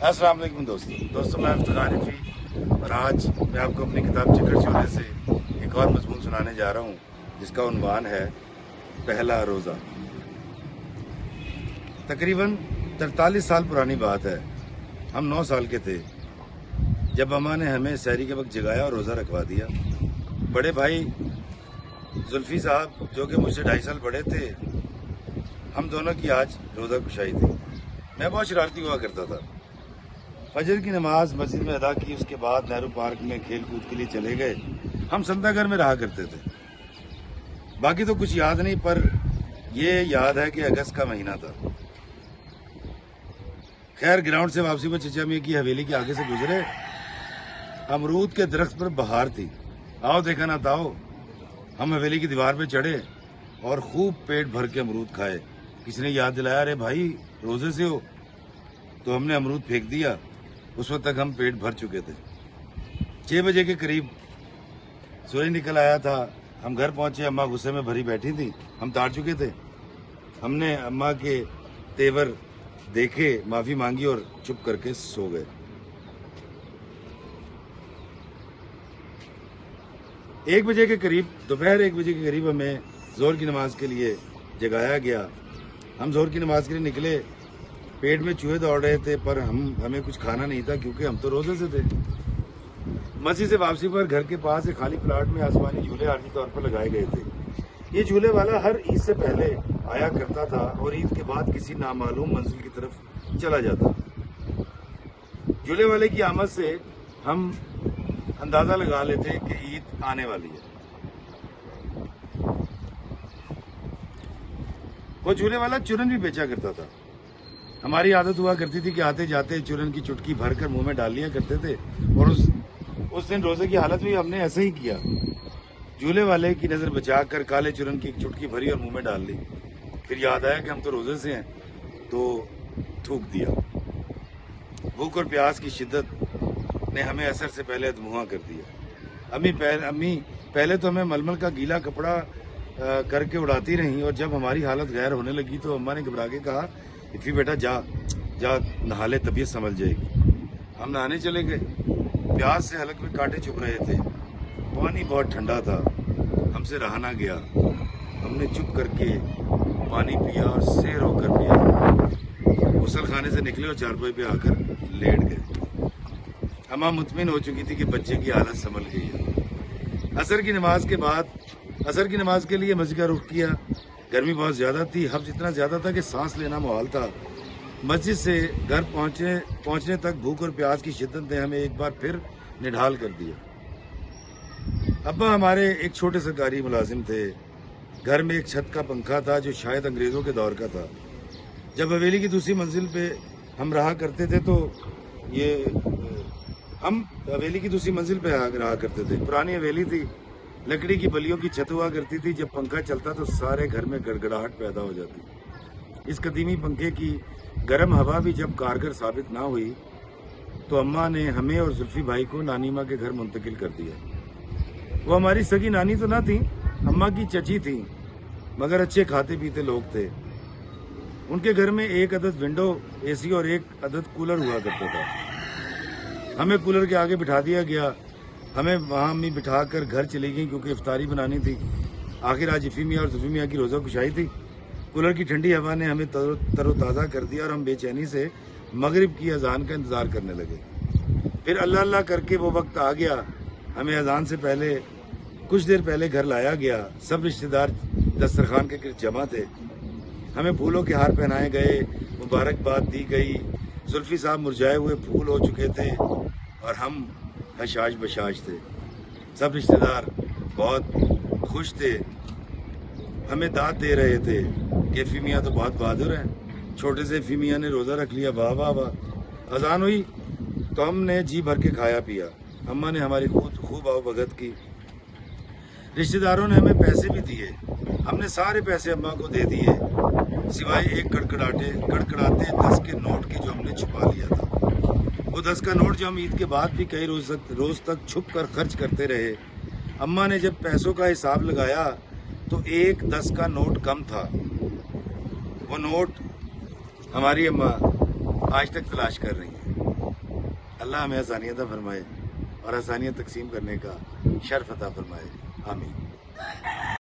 السلام علیکم دوستوں میں افتخار رفیع اور آج میں آپ کو اپنی کتاب چکر چولہے سے ایک اور مضمون سنانے جا رہا ہوں جس کا عنوان ہے پہلا روزہ۔ تقریباً 43 سال پرانی بات ہے۔ ہم 9 سال کے تھے جب اماں نے ہمیں سحری کے وقت جگایا اور روزہ رکھوا دیا۔ بڑے بھائی زلفی صاحب جو کہ مجھ سے 2.5 سال بڑے تھے، ہم دونوں کی آج روزہ کشائی تھی۔ میں بہت شرارتی ہوا کرتا تھا۔ فجر کی نماز مسجد میں ادا کی، اس کے بعد نہرو پارک میں کھیل کود کے لیے چلے گئے۔ ہم سنتا گھر میں رہا کرتے تھے۔ باقی تو کچھ یاد نہیں، پر یہ یاد ہے کہ اگست کا مہینہ تھا۔ خیر گراؤنڈ سے واپسی پر چچا میاں کی حویلی کے آگے سے گزرے۔ امرود کے درخت پر بہار تھی۔ آؤ دیکھا نہ تاؤ۔ ہم حویلی کی دیوار پہ چڑھے اور خوب پیٹ بھر کے امرود کھائے۔ کسی نے یاد دلایا، ارے بھائی روزے سے ہو؟ تو ہم نے امرود پھینک دیا۔ اس وقت تک ہم پیٹ بھر چکے تھے۔ 6 بجے کے قریب سورج نکل آیا تھا۔ ہم گھر پہنچے، اماں غصے میں بھری بیٹھی تھی۔ ہم تاڑ چکے تھے۔ ہم نے اماں کے تیور دیکھے، معافی مانگی اور چپ کر کے سو گئے۔ دوپہر 1 بجے کے قریب ہمیں ظہر کی نماز کے لیے جگایا گیا۔ ہم ظہر کی نماز کے لیے نکلے۔ پیٹ میں چوہے دوڑ رہے تھے، پر ہمیں کچھ کھانا نہیں تھا کیونکہ ہم تو روزے سے تھے۔ مسجد سے واپسی پر گھر کے پاس ایک خالی پلاٹ میں آسمانی جھولے عارضی طور پر لگائے گئے تھے۔ یہ جھولے والا ہر عید سے پہلے آیا کرتا تھا اور عید کے بعد کسی نامعلوم منزل کی طرف چلا جاتا۔ جھولے والے کی آمد سے ہم اندازہ لگا لیتے کہ عید آنے والی ہے۔ وہ جھولے والا چورن بھی بیچا کرتا تھا۔ ہماری عادت ہوا کرتی تھی کہ آتے جاتے چورن کی چٹکی بھر کر منہ میں ڈال لیا کرتے تھے، اور اس دن روزے کی حالت میں ہم نے ایسا ہی کیا۔ جھولے والے کی نظر بچا کر کالے چورن کی ایک چٹکی بھری اور منہ میں ڈال لی۔ پھر یاد آیا کہ ہم تو روزے سے ہیں، تو تھوک دیا۔ بھوک اور پیاس کی شدت نے ہمیں اثر سے پہلے ادموہاں کر دیا۔ امی پہلے تو ہمیں ململ کا گیلا کپڑا کر کے اڑاتی رہیں، اور جب ہماری حالت غیر ہونے لگی تو اماں نے گھبرا کے کہا، افی بیٹا جا نہا لے، طبیعت سنبھل جائے گی۔ ہم نہانے چلے گئے۔ پیاس سے حلق میں کانٹے چبھ رہے تھے۔ پانی بہت ٹھنڈا تھا۔ ہم سے رہا نہ گیا۔ ہم نے چپ کر کے پانی پیا اور سیر ہو کر پیا۔ غسل خانے سے نکلے اور چارپائی پہ آ کر لیٹ گئے۔ اماں مطمئن ہو چکی تھی کہ بچے کی حالت سنبھل گئی ہے۔ عصر کی نماز کے لیے مسجد کا رخ کیا۔ گرمی بہت زیادہ تھی، حبس اتنا زیادہ تھا کہ سانس لینا محال تھا۔ مسجد سے گھر پہنچنے تک بھوک اور پیاس کی شدت نے ہمیں ایک بار پھر نڈھال کر دیا۔ ابا ہمارے ایک چھوٹے سرکاری ملازم تھے۔ گھر میں ایک چھت کا پنکھا تھا جو شاید انگریزوں کے دور کا تھا۔ جب حویلی کی دوسری منزل پہ ہم رہا کرتے تھے پرانی حویلی تھی، لکڑی کی بلیوں کی چھت ہوا کرتی تھی۔ جب پنکھا چلتا تو سارے گھر میں گڑگڑاہٹ پیدا ہو جاتی۔ اس قدیمی پنکھے کی گرم ہوا بھی جب کارگر ثابت نہ ہوئی تو اماں نے ہمیں اور زلفی بھائی کو نانی ماں کے گھر منتقل کر دیا۔ وہ ہماری سگی نانی تو نہ تھی، اماں کی چچی تھیں، مگر اچھے کھاتے پیتے لوگ تھے۔ ان کے گھر میں 1 عدد ونڈو اے سی اور 1 عدد کولر ہوا کرتا تھا۔ ہمیں کولر کے آگے بٹھا دیا گیا۔ ہمیں وہاں امی بٹھا کر گھر چلی گئیں کیونکہ افطاری بنانی تھی۔ آخر آج افی میاں اور زلفی میاں کی روزہ کشائی تھی۔ کولر کی ٹھنڈی ہوا نے ہمیں تر و تازہ کر دیا اور ہم بے چینی سے مغرب کی اذان کا انتظار کرنے لگے۔ پھر اللہ اللہ کر کے وہ وقت آ گیا۔ ہمیں اذان سے کچھ دیر پہلے گھر لایا گیا۔ سب رشتہ دار دسترخوان کے گرد جمع تھے۔ ہمیں پھولوں کے ہار پہنائے گئے، مبارکباد دی گئی۔ زلفی صاحب مرجھائے ہوئے پھول ہو چکے تھے اور ہم حشاش بشاش تھے۔ سب رشتہ دار بہت خوش تھے، ہمیں داد دے رہے تھے کہ افی میاں تو بہت بہادر ہیں، چھوٹے سے افی میاں نے روزہ رکھ لیا، واہ واہ واہ۔ اذان ہوئی تو ہم نے جی بھر کے کھایا پیا۔ اماں نے ہماری خوب آؤ بھگت کی۔ رشتہ داروں نے ہمیں پیسے بھی دیے۔ ہم نے سارے پیسے اماں کو دے دیے، سوائے ایک کڑکڑاتے 10 کے نوٹ کے جو ہم نے چھپا لیا تھا۔ وہ 10 کا نوٹ جو ہم عید کے بعد بھی کئی روز تک چھپ کر خرچ کرتے رہے۔ اماں نے جب پیسوں کا حساب لگایا تو ایک 10 کا نوٹ کم تھا۔ وہ نوٹ ہماری اماں آج تک تلاش کر رہی ہیں۔ اللہ ہمیں آسانیت عطا فرمائے اور آسانیت تقسیم کرنے کا شرف عطا فرمائے، آمین۔